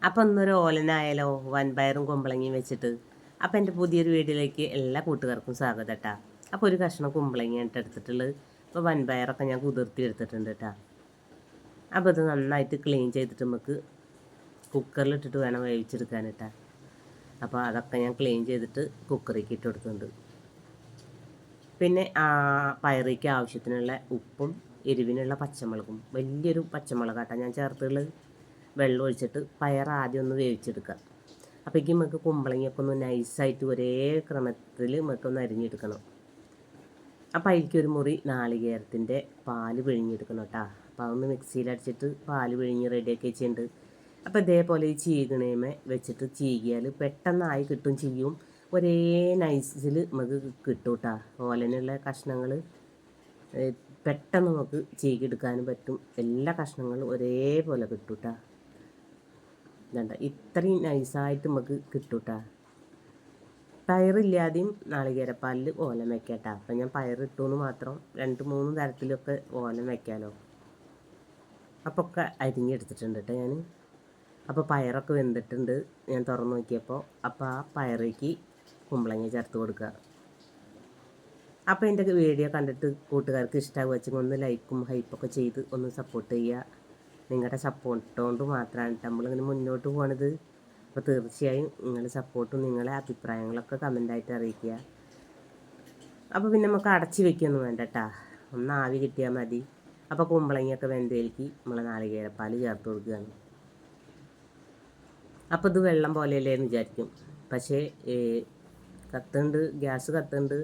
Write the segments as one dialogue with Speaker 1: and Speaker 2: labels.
Speaker 1: അപ്പം ഇന്നൊരു ഓലനായാലോ വൻപയറും കുമ്പളങ്ങയും വെച്ചിട്ട്. അപ്പം എൻ്റെ പുതിയൊരു വീഡിയോയിലേക്ക് എല്ലാ കൂട്ടുകാർക്കും സ്വാഗതം കേട്ടോ. അപ്പോൾ ഒരു കഷ്ണം കുമ്പളങ്ങയാണ് എടുത്തിട്ടുള്ളത്. അപ്പോൾ വൻപയറൊക്കെ ഞാൻ കുതിർത്തി എടുത്തിട്ടുണ്ട് കേട്ടോ. അപ്പോൾ ഇത് നന്നായിട്ട് ക്ലീൻ ചെയ്തിട്ട് നമുക്ക് കുക്കറിലിട്ടിട്ട് വേണം വേവിച്ചെടുക്കാൻ കേട്ടോ. അപ്പോൾ അതൊക്കെ ഞാൻ ക്ലീൻ ചെയ്തിട്ട് കുക്കറിലേക്ക് ഇട്ട് കൊടുക്കുന്നുണ്ട്. പിന്നെ പയറിക്ക് ആവശ്യത്തിനുള്ള ഉപ്പും എരിവിനുള്ള പച്ചമുളകും, വലിയൊരു പച്ചമുളകാട്ടോ ഞാൻ ചേർത്തുള്ളത്. വെള്ളം ഒഴിച്ചിട്ട് പയർ ആദ്യം ഒന്ന് വേവിച്ചെടുക്കുക. അപ്പോഴേക്കും നമുക്ക് കുമ്പളങ്ങയൊക്കെ ഒന്ന് നൈസായിട്ട് ഒരേ ക്രമത്തിൽ നമുക്കൊന്ന് അരിഞ്ഞെടുക്കണം. അപ്പോൾ അതിലേക്ക് ഒരു മുറി നാളികേരത്തിൻ്റെ പാല് പിഴിഞ്ഞെടുക്കണം കേട്ടോ. അപ്പോൾ അതൊന്ന് മിക്സിയിലടിച്ചിട്ട് പാല് പിഴിഞ്ഞ് റെഡിയാക്കി വെച്ചിട്ടുണ്ട്. അപ്പോൾ ഇതേപോലെ ഈ ചീകണേമേ വെച്ചിട്ട് ചീകിയാൽ പെട്ടെന്നായി കിട്ടും ചെയ്യും. ഒരേ നൈസിൽ നമുക്ക് കിട്ടും കേട്ടോ. ഓലനുള്ള കഷ്ണങ്ങൾ പെട്ടെന്ന് നമുക്ക് ചീകിയെടുക്കാനും പറ്റും. എല്ലാ കഷ്ണങ്ങളും ഒരേപോലെ കിട്ടും കേട്ടോ. ഇതണ്ട ഇത്രയും നൈസായിട്ട് നമുക്ക് കിട്ടും കേട്ടോ. പയറില്ലാതെയും നാളികേരപ്പാലിൽ ഓലം വയ്ക്കാം കേട്ടോ. അപ്പം ഞാൻ പയറിട്ടു മാത്രം 2-3 തരത്തിലൊക്കെ ഓലം വയ്ക്കാമല്ലോ. അപ്പോൾ ഒക്കെ അരിഞ്ഞെടുത്തിട്ടുണ്ട് കേട്ടോ ഞാൻ. അപ്പോൾ പയറൊക്കെ വെന്തിട്ടുണ്ട്. ഞാൻ തുറന്ന് നോക്കിയപ്പോൾ അപ്പോൾ ആ പയറേക്ക് കുമ്പളങ്ങ ചേർത്ത് കൊടുക്കുക. അപ്പോൾ എൻ്റെ വീഡിയോ കണ്ടിട്ട് കൂട്ടുകാർക്ക് ഇഷ്ടമാകുക വെച്ചാൽ ഒന്ന് ലൈക്കും ഹൈപ്പൊക്കെ ചെയ്ത് ഒന്ന് സപ്പോർട്ട് ചെയ്യുക. നിങ്ങളുടെ സപ്പോർട്ട് കൊണ്ട് മാത്രമാണ് നമ്മളിങ്ങനെ മുന്നോട്ട് പോകണത്. അപ്പോൾ തീർച്ചയായും നിങ്ങളുടെ സപ്പോർട്ടും നിങ്ങളെ അഭിപ്രായങ്ങളൊക്കെ കമൻ്റായിട്ട് അറിയിക്കുക. അപ്പോൾ പിന്നെ നമുക്ക് അടച്ച് വയ്ക്കൊന്നും വേണ്ട കേട്ടോ. ഒന്ന് ആവി കിട്ടിയാൽ മതി. അപ്പോൾ കുമ്പളങ്ങയൊക്കെ വെന്തയിലേക്ക് നമ്മൾ നാളികേരപ്പാൽ ചേർത്ത് കൊടുക്കുകയാണ്. അപ്പോൾ ഇത് വെള്ളം പോലെയല്ലേ എന്ന് വിചാരിക്കും. പക്ഷേ ഗ്യാസ് കത്തുണ്ട്.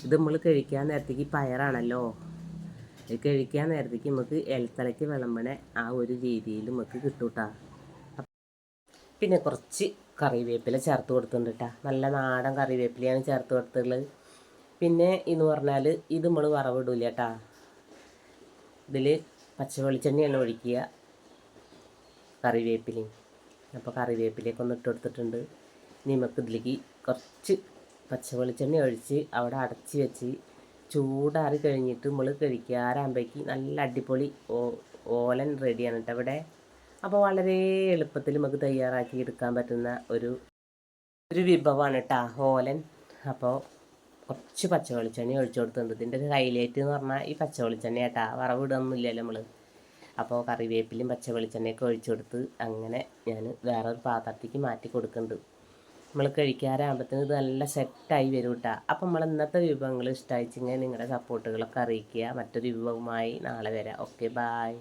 Speaker 1: ഇത് നമ്മൾ കഴിക്കാൻ നേരത്തേക്ക് പയറാണല്ലോ. കഴിക്കാൻ നേരത്തേക്ക് നമുക്ക് ഇലത്തലയ്ക്ക് വിളമ്പണ ആ ഒരു രീതിയിൽ നമുക്ക് കിട്ടും കേട്ടോ. പിന്നെ കുറച്ച് കറിവേപ്പില ചേർത്ത് കൊടുത്തിട്ടുണ്ട് കേട്ടോ. നല്ല നാടൻ കറിവേപ്പിലയാണ് ചേർത്ത് കൊടുത്തിട്ടുള്ളത്. പിന്നെ എന്ന് പറഞ്ഞാൽ ഇത് നമ്മൾ വറവിടില്ല കേട്ടോ. ഇതിൽ പച്ച വെളിച്ചെണ്ണയാണ് ഒഴിക്കുക, കറിവേപ്പിലയും. അപ്പോൾ കറിവേപ്പിലയൊക്കെ ഒന്ന് ഇട്ട് കൊടുത്തിട്ടുണ്ട്. ഇനി നമുക്ക് ഇതിലേക്ക് കുറച്ച് പച്ച വെളിച്ചെണ്ണ ഒഴിച്ച് അവിടെ അടച്ച് വെച്ച് ചൂടാറി കഴിഞ്ഞിട്ട് നമ്മൾ കഴിക്കാറാകുമ്പോഴേക്ക് നല്ല അടിപൊളി ഓലൻ റെഡിയാണ് കേട്ടോ ഇവിടെ. അപ്പോൾ വളരെ എളുപ്പത്തിൽ നമുക്ക് തയ്യാറാക്കി എടുക്കാൻ പറ്റുന്ന ഒരു വിഭവമാണ് കേട്ടോ ഓലൻ. അപ്പോൾ കുറച്ച് പച്ച വെളിച്ചെണ്ണ ഒഴിച്ചു കൊടുത്തിട്ടുണ്ട്. ഇതിൻ്റെ ഹൈലൈറ്റ് എന്ന് പറഞ്ഞാൽ ഈ പച്ച വെളിച്ചെണ്ണ കേട്ടോ. വറവിടൊന്നുമില്ലല്ലോ നമ്മൾ. അപ്പോൾ കറിവേപ്പിലും പച്ച വെളിച്ചെണ്ണയൊക്കെ ഒഴിച്ചു കൊടുത്ത് അങ്ങനെ ഞാൻ വേറൊരു പാത്രത്തേക്ക് മാറ്റി കൊടുക്കുന്നുണ്ട്. നമ്മൾ കഴിക്കാറാകുമ്പോഴത്തേന് ഇത് നല്ല സെറ്റായി വരും കേട്ടോ. അപ്പം നമ്മൾ ഇന്നത്തെ വിഭവങ്ങൾ ഇഷ്ടമായിച്ചെങ്കിൽ നിങ്ങളുടെ സപ്പോർട്ടുകളൊക്കെ അറിയിക്കുക. മറ്റൊരു വിഭവമായി നാളെ വരാം. Okay, bye.